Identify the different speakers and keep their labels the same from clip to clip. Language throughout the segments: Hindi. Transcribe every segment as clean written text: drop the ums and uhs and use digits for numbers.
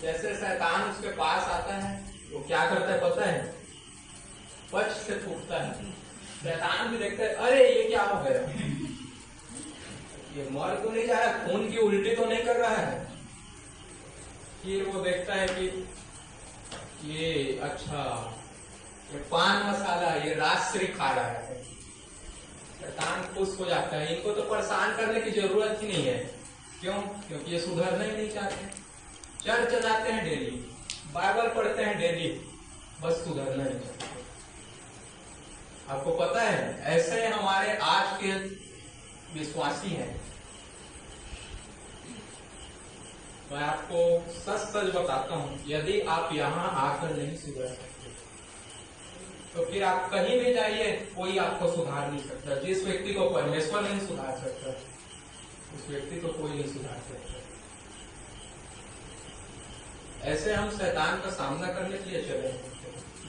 Speaker 1: जैसे शैतान उसके पास आता है वो क्या करता है पता है? पच से फूटता है। शैतान भी देखता है अरे ये क्या हो गया, ये मर तो नहीं जा रहा, खून की उल्टी तो नहीं कर रहा है। फिर वो देखता है कि ये अच्छा ये पान मसाला, ये राजश्री खा रहा है। शैतान खुश हो जाता है, इनको तो परेशान करने की जरूरत ही नहीं है। क्यों? क्योंकि ये सुधरना ही नहीं चाहते। चर्च जाते हैं डेली, बाइबल पढ़ते हैं डेली, बस सुधरना नहीं चाहते। आपको पता है ऐसे हमारे आज के विश्वासी हैं। मैं आपको सच सच बताता हूं, यदि आप यहाँ आकर नहीं सुधर सकते तो फिर आप कहीं भी जाइए, कोई आपको सुधार नहीं सकता। जिस व्यक्ति को परमेश्वर नहीं सुधार सकता, उस व्यक्ति को कोई नहीं सुधार सकता। ऐसे हम शैतान का सामना करने के लिए चले,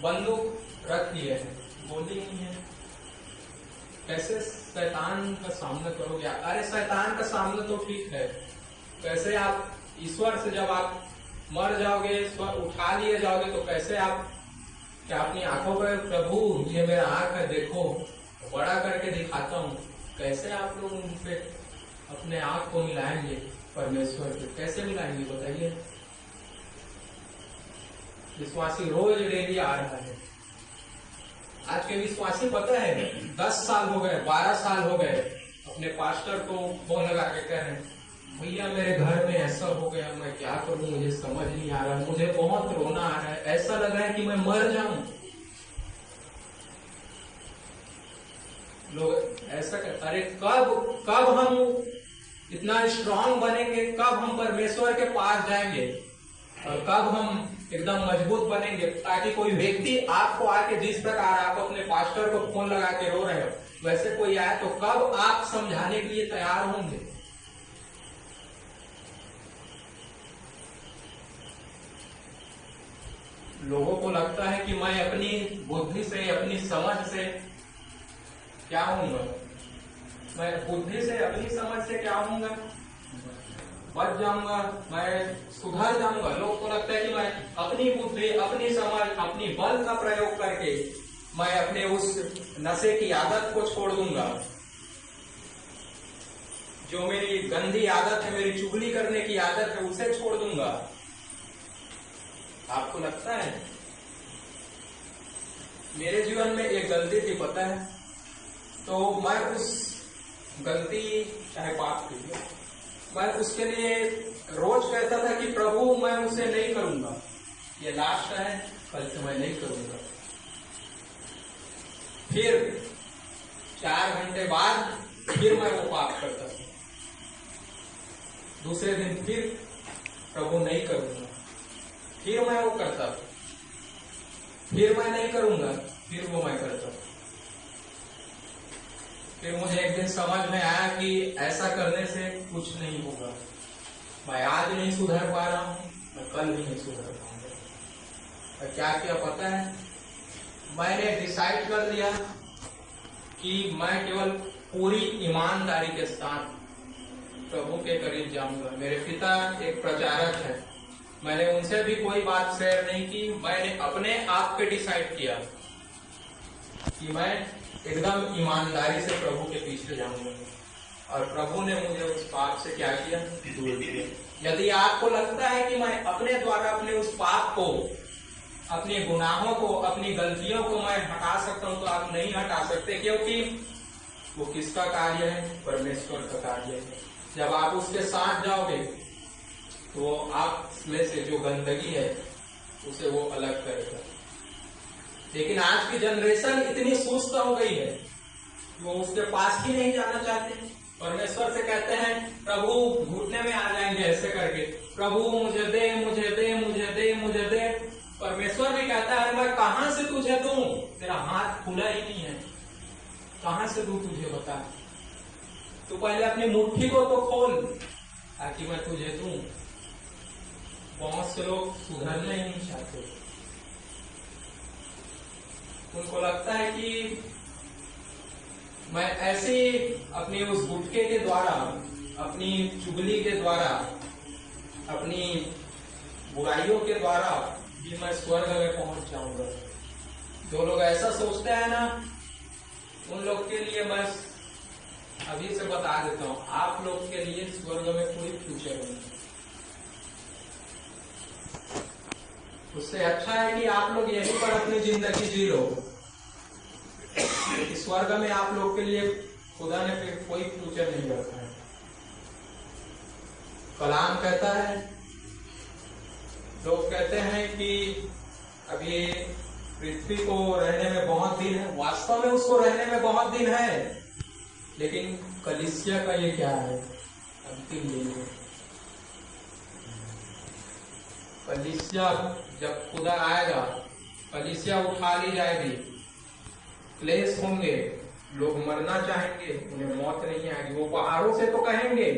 Speaker 1: बंदूक रख लिए हैं, गोली नहीं है, कैसे शैतान का सामना करोगे? अरे शैतान का सामना तो ठीक है, कैसे आप ईश्वर से जब आप मर जाओगे, ईश्वर उठा लिए जाओगे, तो कैसे आप क्या अपनी आंखों पर प्रभु ये मेरा आंख है देखो, बड़ा करके दिखाता हूँ, कैसे आप लोग उनसे अपने आंख को मिलाएंगे परमेश्वर से? कैसे मिलाएंगे बताइए? विश्वासी रोज डेली आ रहा है। आज के विश्वासी पता है 10 साल हो गए, 12 साल हो गए, अपने पास्टर को फोन लगा के कह रहे हैं भैया मेरे घर में ऐसा हो गया, मैं क्या करूं, मुझे समझ नहीं आ रहा, मुझे बहुत रोना आ रहा है, ऐसा लग रहा है कि मैं मर जाऊं। लोग ऐसा कहते, अरे कब हम इतना स्ट्रांग बनेंगे, कब हम परमेश्वर के पास जाएंगे और कब हम एकदम मजबूत बनेंगे, ताकि कोई व्यक्ति आपको आके, जिस प्रकार आप अपने पास्टर को फोन लगा के रो रहे हो, वैसे कोई आए तो कब आप समझाने के लिए तैयार होंगे? लोगों को लगता है कि मैं अपनी बुद्धि से, अपनी समझ से क्या होऊंगा, मैं बुद्धि से, अपनी समझ से क्या होऊंगा, बच जाऊंगा, मैं सुधर जाऊंगा। लोग को लगता है कि मैं अपनी बुद्धि, अपनी समझ, अपनी बल का प्रयोग करके मैं अपने उस नशे की आदत को छोड़ दूंगा, जो मेरी गंदी आदत है, मेरी चुगली करने की आदत है, उसे छोड़ दूंगा। आपको लगता है? मेरे जीवन में एक गलती थी पता है, तो मैं उस गलती, चाहे पाप की, मैं उसके लिए रोज कहता था कि प्रभु मैं उसे नहीं करूंगा, ये लास्ट है, कल से मैं नहीं करूंगा। फिर 4 घंटे बाद फिर मैं वो पाप करता था, दूसरे दिन फिर प्रभु नहीं करूंगा, फिर मैं वो करता था, फिर मैं नहीं करूंगा, फिर वो मैं करता था। फिर मुझे एक दिन समझ में आया कि ऐसा करने से कुछ नहीं होगा, मैं आज नहीं सुधर पा रहा हूं, मैं कल भी नहीं सुधर पाऊंगा। और क्या किया पता है? मैंने डिसाइड कर लिया कि मैं केवल पूरी ईमानदारी के साथ प्रभु के करीब जाऊंगा। मेरे पिता एक प्रचारक है, मैंने उनसे भी कोई बात शेयर नहीं की, मैंने अपने आप पे डिसाइड किया कि मैं एकदम ईमानदारी से प्रभु के पीछे जाऊंगा। और प्रभु ने मुझे उस पाप से क्या किया? दूर किया। यदि आपको लगता है कि मैं अपने द्वारा अपने उस पाप को, अपने गुनाहों को, अपनी गलतियों को मैं हटा सकता हूं, तो आप नहीं हटा सकते, क्योंकि वो किसका कार्य है? परमेश्वर का कार्य है। जब आप उसके साथ जाओगे तो आप में से जो गंदगी है उसे वो अलग करेगा। लेकिन आज की जनरेशन इतनी सुस्त हो गई है, वो उसके पास ही नहीं जाना चाहते। परमेश्वर से कहते हैं प्रभु, घुटने में आ जाएंगे ऐसे करके, प्रभु मुझे दे, मुझे दे, मुझे दे, मुझे दे। परमेश्वर भी कहता है मैं कहां से तुझे दूं, तेरा हाथ खुला ही नहीं है, कहां से दूं तुझे बता। तो पहले अपनी मुट्ठी को तो खोल ताकि मैं तुझे दूं। बहुत से लोग सुधरना ही नहीं चाहते, उनको लगता है कि मैं ऐसे अपनी उस गुटके के द्वारा, अपनी चुगली के द्वारा, अपनी बुराइयों के द्वारा भी मैं स्वर्ग में पहुंच जाऊंगा। जो लोग ऐसा सोचते हैं ना, उन लोग के लिए मैं अभी से बता देता हूं, आप लोग के लिए स्वर्ग में कोई फ्यूचर नहीं। उससे अच्छा है कि आप लोग यहीं पर अपनी जिंदगी जी लो। स्वर्ग में आप लोग के लिए खुदा ने फिर कोई फ्यूचर नहीं रखा है। कलाम कहता है, लोग कहते हैं कि अभी पृथ्वी को रहने में बहुत दिन है। वास्तव में उसको रहने में बहुत दिन है, लेकिन कलीसिया का ये क्या है, अंतिम दिन है। कलीसिया जब खुदा आएगा, कलीसिया उठा ली जाएगी, क्लेश होंगे, लोग मरना चाहेंगे, उन्हें मौत नहीं आएगी। वो पहाड़ों से तो कहेंगे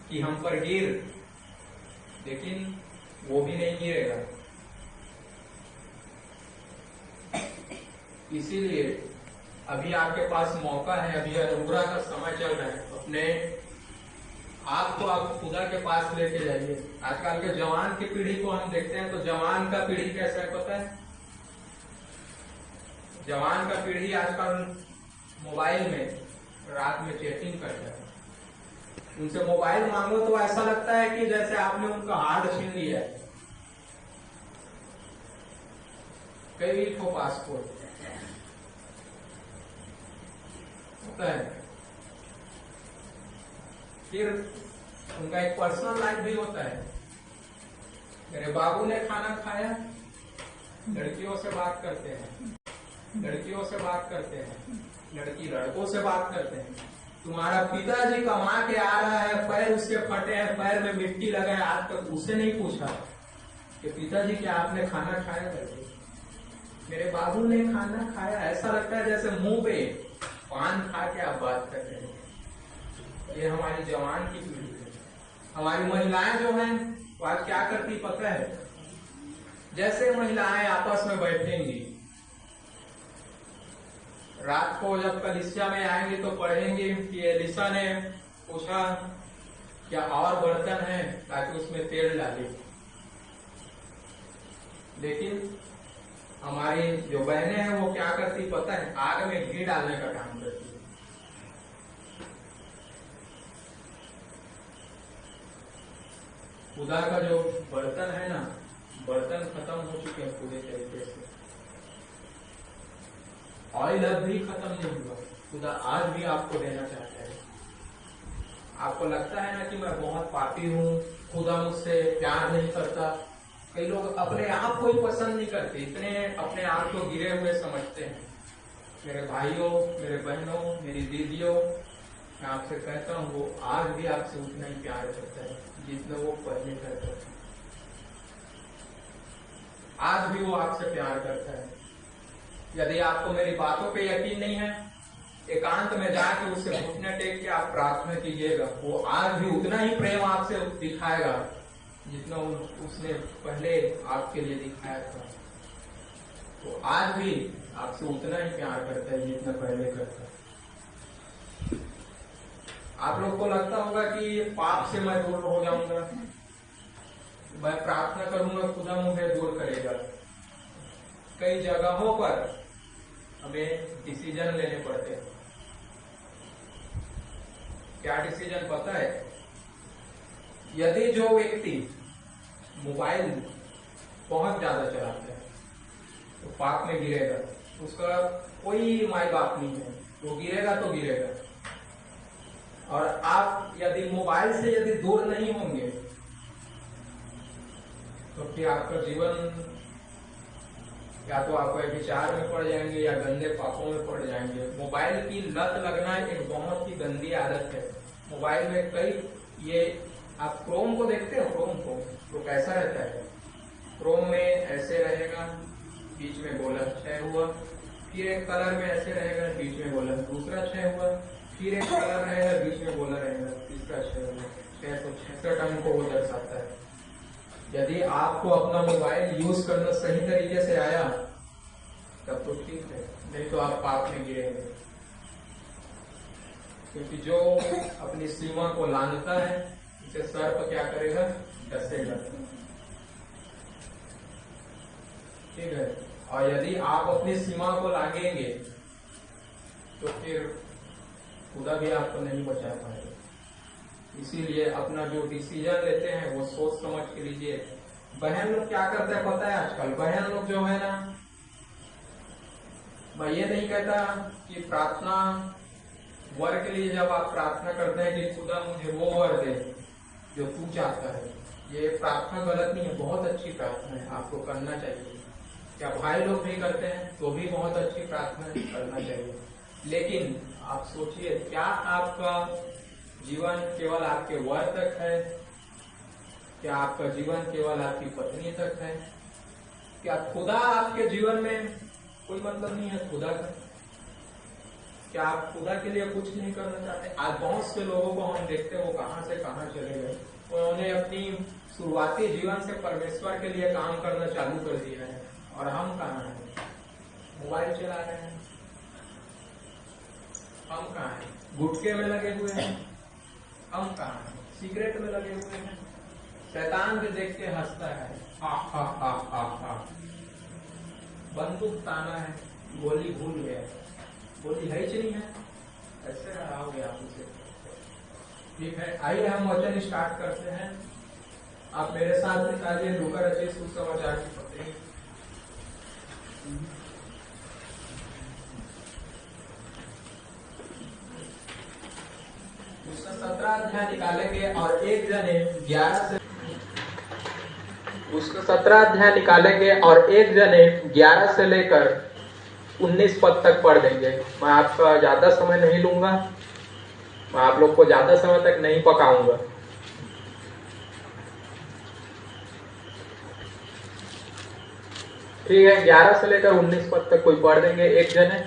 Speaker 1: कि हम पर गिर, लेकिन वो भी नहीं गिरेगा। इसीलिए अभी आपके पास मौका है, अभी अनुग्रह का समय चल रहा है। अपने आप तो आप खुदा के पास लेके जाइए। आजकल के जवान की पीढ़ी को हम देखते हैं, तो जवान का पीढ़ी कैसा है पता है? जवान का पीढ़ी आजकल मोबाइल में रात में चैटिंग करता है। उनसे मोबाइल मांगो तो ऐसा लगता है कि जैसे आपने उनका हार्ट छीन लिया है। कई ठो पासपोर्ट होता है। फिर उनका एक पर्सनल लाइफ भी होता है। मेरे बाबू ने खाना खाया, लड़कियों से बात करते हैं, लड़कियों से बात करते हैं, लड़की लड़कों से बात करते हैं। तुम्हारा पिताजी कमा के आ रहा है, पैर उसके फटे हैं, पैर में मिट्टी लगा है, आज तक उसे नहीं पूछा कि पिताजी क्या आपने खाना खाया करके। मेरे बाबू ने खाना खाया, ऐसा लगता है जैसे मुंह पे पान खा के आप बात कर रहे हैं। ये हमारी जवान की पीढ़ी है। हमारी महिलाएं जो हैं वो आज क्या करती पता है? जैसे महिलाएं आपस में बैठेंगी, रात को जब कलीसिया में आएंगे तो पढ़ेंगे कि एलिसा ने पूछा क्या और बर्तन है ताकि उसमें तेल डाले। लेकिन हमारी जो बहनें हैं वो क्या करती पता है? आग में घी डालने का काम करती है। खुदा का जो बर्तन है ना, बर्तन खत्म हो चुके हैं पूरे तरीके से। ऑयल अब भी खत्म नहीं हुआ। खुदा आज भी आपको देना चाहता है। आपको लगता है ना कि मैं बहुत पापी हूँ, खुदा मुझसे प्यार नहीं करता। कई लोग अपने आप को ही पसंद नहीं करते, इतने अपने आप को गिरे हुए समझते हैं। मेरे भाइयों, मेरे बहनों, मेरी दीदियों, मैं आपसे कहता हूँ वो आज भी आपसे उतना ही प्यार करता है जितना वो पहले करता था। आज भी वो आपसे प्यार करता है। यदि आपको मेरी बातों पे यकीन नहीं है, एकांत में जाके उससे घुटने टेक के आप प्रार्थना कीजिएगा। वो आज भी उतना ही प्रेम आपसे दिखाएगा जितना उसने पहले आपके लिए दिखाया था। तो आज भी आपसे उतना ही प्यार करता है जितना पहले करता है। आप लोग को लगता होगा कि पाप से मैं दूर हो जाऊंगा, मैं प्रार्थना करूंगा खुदा मुझे दूर करेगा। कई जगहों पर हमें डिसीजन लेने पड़ते हैं। क्या डिसीजन पता है? यदि जो व्यक्ति मोबाइल बहुत ज्यादा चलाता है तो पाप में गिरेगा। उसका कोई माई बाप नहीं है, वो गिरेगा तो गिरेगा। और आप यदि मोबाइल से यदि दूर नहीं होंगे तो फिर आपका जीवन या तो आप विचार में पड़ जाएंगे या गंदे पापों में पड़ जाएंगे। मोबाइल की लत लगना एक बहुत ही गंदी आदत है। मोबाइल में कई ये आप क्रोम को देखते हो, क्रोम को तो कैसा रहता है? क्रोम में ऐसे रहेगा, बीच में गोला क्षय हुआ, फिर एक कलर में ऐसे रहेगा, बीच में गोला दूसरा क्षय हुआ, फिर एक कलर रहेगा, बीच में गोला रहेगा, तीसरा क्षय हुआ। 666 अंक को वो दर्शाता है। यदि आपको अपना मोबाइल यूज करना सही तरीके से आया तब तो ठीक है, नहीं तो आप पाप में गिरेंगे। क्योंकि जो अपनी सीमा को लांघता है उसे सर्प क्या करेगा? डसेगा। ठीक है, और यदि आप अपनी सीमा को लांघेंगे तो फिर खुदा भी आपको नहीं बचा पाएगा। इसीलिए अपना जो डिसीजन लेते हैं वो सोच समझ के लीजिए। बहन लोग क्या करते हैं पता है, आजकल बहन लोग जो है ना, मैं ये नहीं कहता कि प्रार्थना वर के लिए जब आप प्रार्थना करते हैं कि खुदा मुझे वो वर दे जो तू चाहता है, ये प्रार्थना गलत नहीं है, बहुत अच्छी प्रार्थना है, आपको करना चाहिए। क्या भाई लोग भी करते हैं तो भी बहुत अच्छी प्रार्थना करना चाहिए। लेकिन आप सोचिए, क्या आपका जीवन केवल आपके वर तक है? क्या आपका जीवन केवल आपकी पत्नी तक है? क्या खुदा आपके जीवन में कोई मतलब नहीं है खुदा का? क्या आप खुदा के लिए कुछ नहीं करना चाहते? आज बहुत से लोगों को हम देखते हैं वो कहां से कहां चले गए। उन्होंने अपनी शुरुआती जीवन से परमेश्वर के लिए काम करना चालू कर दिया है, और हम कहाँ हैं? मोबाइल चला रहे हैं। हम कहाँ हैं? गुटखे में लगे हुए हैं। हम कहाँ हैं? सिगरेट में लगे हुए हैं। शैतान भी देख के हंसता है, हा हा हा हा हा। बंदूक ताना है, गोली भूल गया, गोली है ही नहीं है, ऐसे रहोगे आप उसे। ठीक है, आइए हम वचन स्टार्ट करते हैं। आप मेरे साथ निकालिए लूका रचित सुसमाचार की पत्री। उसका 17 अध्याय निकालेंगे और एक जने 11 से उसका 17 अध्याय निकालेंगे और एक जने 11 से लेकर 19 पद तक पढ़ देंगे। मैं आपका ज्यादा समय नहीं लूंगा, मैं आप लोग को ज्यादा समय तक नहीं पकाऊंगा। ठीक है, 11 से लेकर 19 पद तक कोई पढ़ देंगे, एक जने।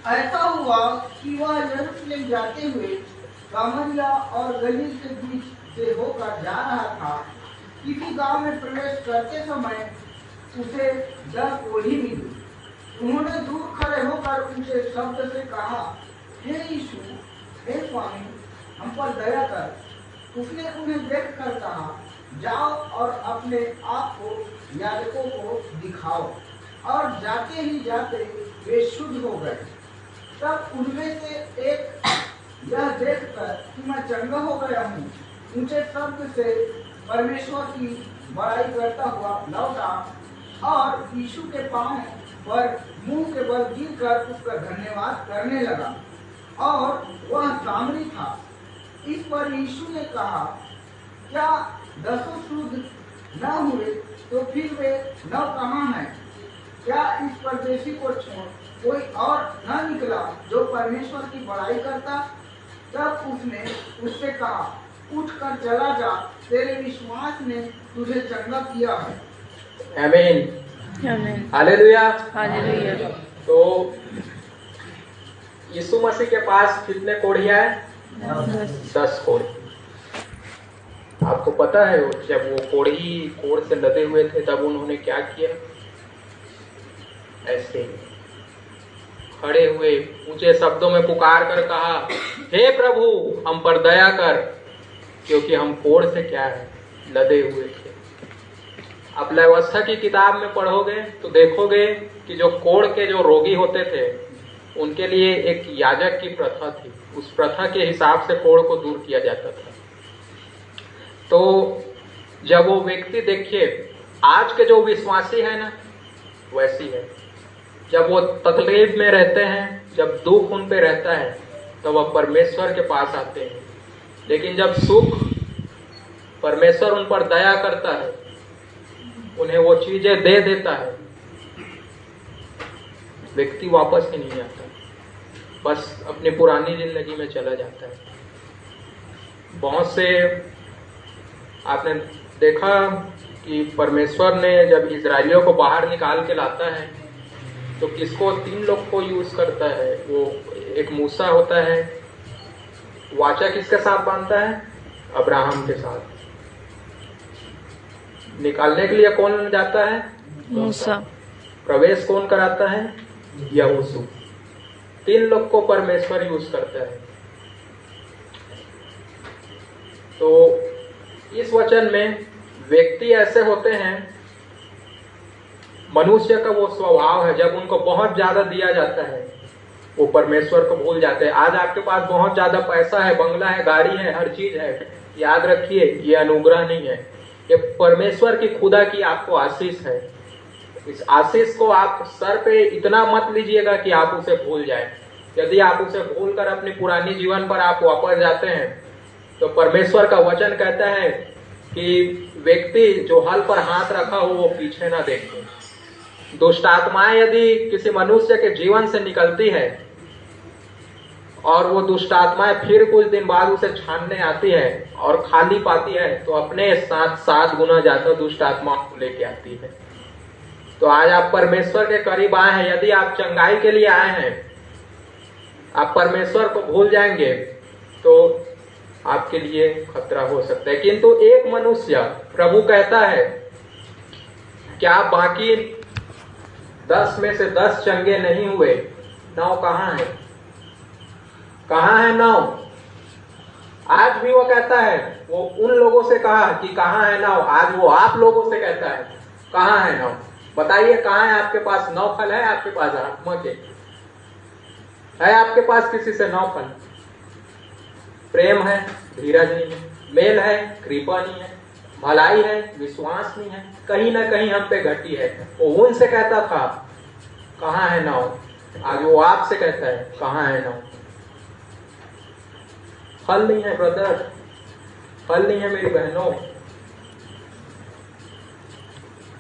Speaker 2: ऐसा हुआ कि वह यरूशलेम जाते हुए सामरिया और गलील के बीच से होकर जा रहा था। किसी गांव में प्रवेश करते समय उसे 10 ओढ़ी मिली। उन्होंने दूर खड़े होकर उनसे शब्द से कहा, हे यीशु, हे स्वामी, हम पर दया कर। उसने उन्हें देख कर कहा, जाओ और अपने आप को याजकों को दिखाओ। और जाते ही जाते वे शुद्ध हो गए। तब उनमें से एक यह देखकर कि मैं चंगा हो गया हूँ, ऊंचे शब्द से परमेश्वर की बड़ाई करता हुआ लौटा और यीशु के पांव पर मुंह के बल गिरकर उसका धन्यवाद करने लगा। और वह सामरी था। इस पर यीशु ने कहा, क्या 10 शुद्ध न हुए तो फिर वे 9 कहाँ हैं? क्या इस परदेशी को छोड़ कोई और न निकला जो परमेश्वर की बड़ाई करता? तब उसने उससे कहा, उठकर चला जा, तेरे विश्वास ने तुझे चंगा किया है।
Speaker 1: आमीन, आमीन, हालेलुया,
Speaker 3: हालेलुया।
Speaker 1: तो यीशु मसीह के पास कितने कोढ़ियां हैं? 10 कोढ़ी। आपको पता है जब वो कोढ़ से लदे हुए थे तब उन्होंने क्या किया? ऐसे खड़े हुए ऊंचे शब्दों में पुकार कर कहा, हे प्रभु, हम पर दया कर, क्योंकि हम कोढ़ से क्या है? लदे हुए थे। आप व्यवस्था की किताब में पढ़ोगे तो देखोगे कि जो कोढ़ के जो रोगी होते थे उनके लिए एक याजक की प्रथा थी। उस प्रथा के हिसाब से कोढ़ को दूर किया जाता था। तो जब वो व्यक्ति, देखिए आज के जो विश्वासी है ना, वैसी है। जब वो तकलीफ में रहते हैं, जब दुख उन पे रहता है, तो वह परमेश्वर के पास आते हैं। लेकिन जब सुख, परमेश्वर उन पर दया करता है, उन्हें वो चीजें दे देता है, व्यक्ति वापस ही नहीं आता, बस अपनी पुरानी जिंदगी में चला जाता है। बहुत से आपने देखा कि परमेश्वर ने जब इजरायलियों को बाहर निकाल के लाता है तो किसको? 3 लोग को यूज करता है। वो एक मूसा होता है, वाचा किसके साथ बांधता है? अब्राहम के साथ। निकालने के लिए कौन जाता है?
Speaker 3: मूसा।
Speaker 1: प्रवेश कौन कराता है? यहोशू। 3 लोग को परमेश्वर यूज करता है। तो इस वचन में व्यक्ति ऐसे होते हैं, मनुष्य का वो स्वभाव है, जब उनको बहुत ज्यादा दिया जाता है वो परमेश्वर को भूल जाते हैं। आज आपके पास बहुत ज्यादा पैसा है, बंगला है, गाड़ी है, हर चीज है, याद रखिए ये अनुग्रह नहीं है, ये परमेश्वर की खुदा की आपको आशीष है। इस आशीष को आप सर पे इतना मत लीजिएगा कि आप उसे भूल जाए। यदि आप उसे भूलकर अपनी पुरानी जीवन पर आप वापस जाते हैं तो परमेश्वर का वचन कहता है कि व्यक्ति जो हल पर हाथ रखा हो वो पीछे ना देखे। दुष्ट आत्माएं यदि किसी मनुष्य के जीवन से निकलती है और वो दुष्ट आत्माएं फिर कुछ दिन बाद उसे छानने आती है और खाली पाती है तो अपने साथ 7 गुना ज्यादा दुष्ट आत्माओं को लेके आती है। तो आज आप परमेश्वर के करीब आए हैं, यदि आप चंगाई के लिए आए हैं, आप परमेश्वर को भूल जाएंगे तो आपके लिए खतरा हो सकता है। किंतु एक मनुष्य, प्रभु कहता है क्या बाकी 10 में से 10 चंगे नहीं हुए? 9 कहाँ है? कहाँ है 9? आज भी वो कहता है, वो उन लोगों से कहा कि कहाँ है 9, आज वो आप लोगों से कहता है कहाँ है 9? बताइए कहाँ है आपके पास 9 फल? है आपके पास आत्मा के? है आपके पास किसी से 9 फल? प्रेम है, धीरज नहीं है, मेल है, कृपा नहीं है, भलाई है, विश्वास नहीं है, कहीं ना कहीं हम पे घटी है। वो उनसे कहता था कहाँ है 9, आज वो आपसे कहता है कहाँ है 9? फल नहीं है ब्रदर, फल नहीं है मेरी बहनों।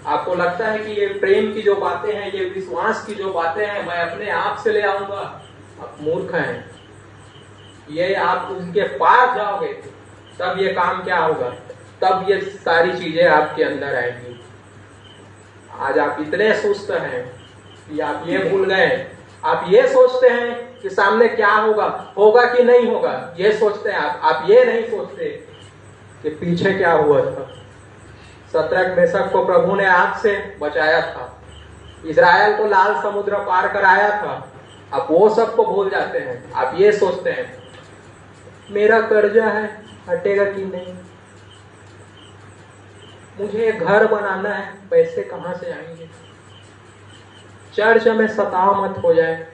Speaker 1: आपको लगता है कि ये प्रेम की जो बातें हैं, ये विश्वास की जो बातें हैं मैं अपने आप से ले आऊंगा? आप मूर्ख हैं। ये आप उनके पास जाओगे तब ये काम क्या होगा, तब ये सारी चीजें आपके अंदर आएंगी। आज आप इतने सुस्त हैं कि आप ये भूल गए, आप ये सोचते हैं कि सामने क्या होगा, होगा कि नहीं होगा, ये सोचते हैं आप ये नहीं सोचते कि पीछे क्या हुआ था। शद्रक मेशक को प्रभु ने आग से बचाया था, इजराइल को लाल समुद्र पार कराया था, आप वो सबको भूल जाते हैं। आप ये सोचते हैं मेरा कर्जा है, हटेगा कि नहीं, मुझे घर बनाना है, पैसे कहां से आएंगे, चर्च में सताव मत हो जाए।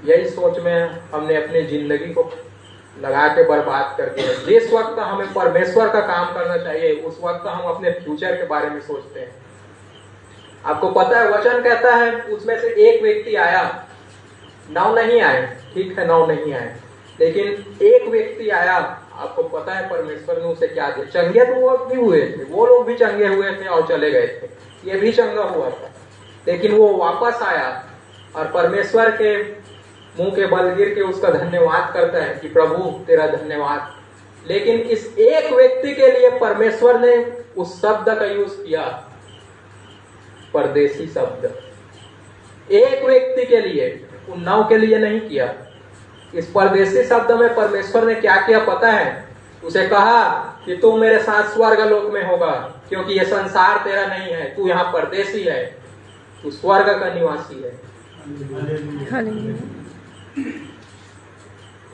Speaker 1: यही सोच में हमने अपनी जिंदगी को लगा के बर्बाद कर दिया। जिस वक्त हमें परमेश्वर का काम करना चाहिए उस वक्त हम अपने फ्यूचर के बारे में सोचते हैं। आपको पता है वचन कहता है उसमें से एक व्यक्ति आया, 9 नहीं आए, ठीक है 9 नहीं आए, लेकिन एक व्यक्ति आया। आपको पता है परमेश्वर ने उसे क्या दिया? चंगे तो वो भी हुए थे, वो लोग भी चंगे हुए थे और चले गए थे, ये भी चंगा हुआ था, लेकिन वो वापस आया और परमेश्वर के मुंह के बल गिर के उसका धन्यवाद करता है कि प्रभु तेरा धन्यवाद। लेकिन इस एक व्यक्ति के लिए परमेश्वर ने उस शब्द का यूज किया, परदेसी शब्द। एक व्यक्ति के लिए, उन 9 के लिए नहीं किया। इस परदेसी शब्द में परमेश्वर ने क्या किया पता है? उसे कहा कि तू मेरे साथ स्वर्ग लोक में होगा, क्योंकि ये संसार तेरा नहीं है, तू यहाँ परदेसी है, तू स्वर्ग का निवासी है।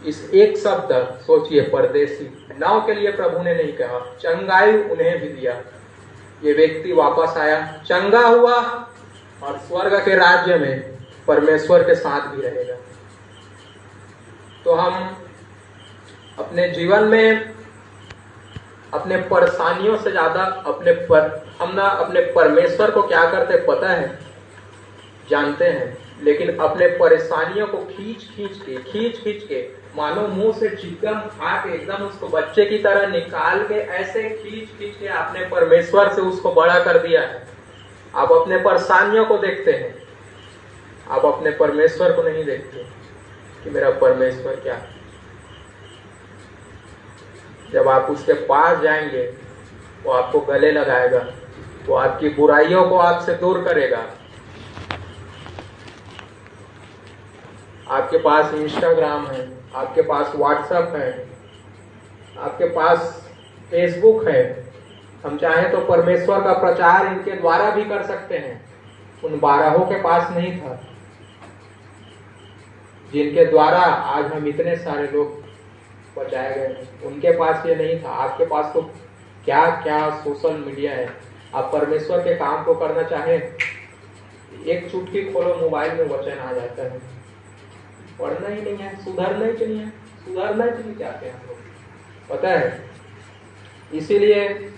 Speaker 1: इस एक शब्द सोचिए, परदेसी। 9 के लिए प्रभु ने नहीं कहा, चंगाई उन्हें भी दिया। ये व्यक्ति वापस आया, चंगा हुआ और स्वर्ग के राज्य में परमेश्वर के साथ भी रहेगा। तो हम अपने जीवन में अपने परेशानियों से ज्यादा हम ना अपने परमेश्वर को क्या करते पता है, जानते हैं, लेकिन अपने परेशानियों को खींच के मानो मुंह से चिकन खा के एकदम उसको बच्चे की तरह निकाल के ऐसे खींच के आपने परमेश्वर से उसको बड़ा कर दिया है। आप अपने परेशानियों को देखते हैं, आप अपने परमेश्वर को नहीं देखते कि मेरा परमेश्वर क्या है। जब आप उसके पास जाएंगे वो आपको गले लगाएगा, वो आपकी बुराइयों को आपसे दूर करेगा। आपके पास इंस्टाग्राम है, आपके पास व्हाट्सएप है, आपके पास फेसबुक है, हम चाहें तो परमेश्वर का प्रचार इनके द्वारा भी कर सकते हैं। उन 12 के पास नहीं था जिनके द्वारा आज हम इतने सारे लोग बचाए गए, उनके पास ये नहीं था। आपके पास तो क्या क्या सोशल मीडिया है। आप परमेश्वर के काम को करना चाहें, एक चुटकी खोलो मोबाइल में वचन आ जाता है। पढ़ना ही नहीं है, सुधरना ही नहीं है, सुधरना ही नहीं चाहते हैं हम लोग, पता है। इसीलिए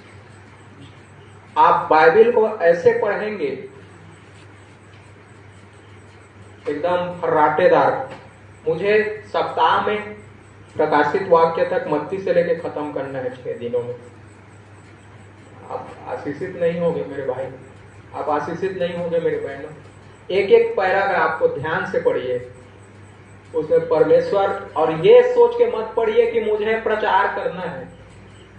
Speaker 1: आप बाइबल को ऐसे पढ़ेंगे एकदम फर्राटेदार। मुझे सप्ताह में प्रकाशित वाक्य तक मत्ती से लेके खत्म करना है 6 दिनों में। आप आशीषित नहीं होंगे मेरे भाई, आप आशीषित नहीं होंगे मेरे बहनों। एक एक पैराग्राफ को ध्यान से पढ़िए, उसमें परमेश्वर, और ये सोच के मत पढ़िए कि मुझे प्रचार करना है,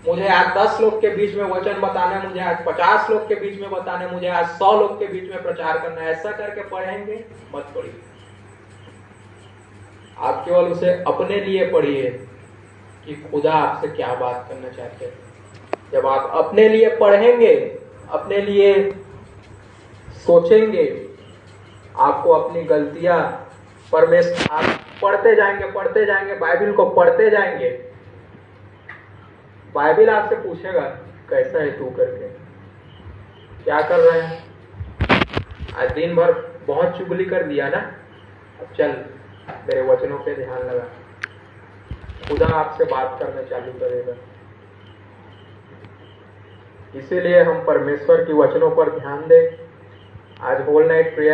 Speaker 1: मुझे आज 10 लोग के बीच में वचन बताना है, मुझे आज 50 लोग के बीच में बताना है, मुझे आज 100 लोग के बीच में प्रचार करना है। ऐसा करके पढ़ेंगे मत पढ़िए। आप केवल उसे अपने लिए पढ़िए कि खुदा आपसे क्या बात करना चाहते हैं। जब आप अपने लिए पढ़ेंगे, अपने लिए सोचेंगे, आपको अपनी गलतियां परमेश्वर, आप पढ़ते जाएंगे, बाइबल को पढ़ते जाएंगे, बाइबल आपसे पूछेगा कैसा है तू, करके क्या कर रहे हैं। आज दिन भर बहुत चुगली कर दिया ना, अब चल मेरे वचनों पे ध्यान लगा, खुदा आपसे बात करना चालू करेगा। इसीलिए हम परमेश्वर की वचनों पर ध्यान दें। आज होल नाइट प्रेयर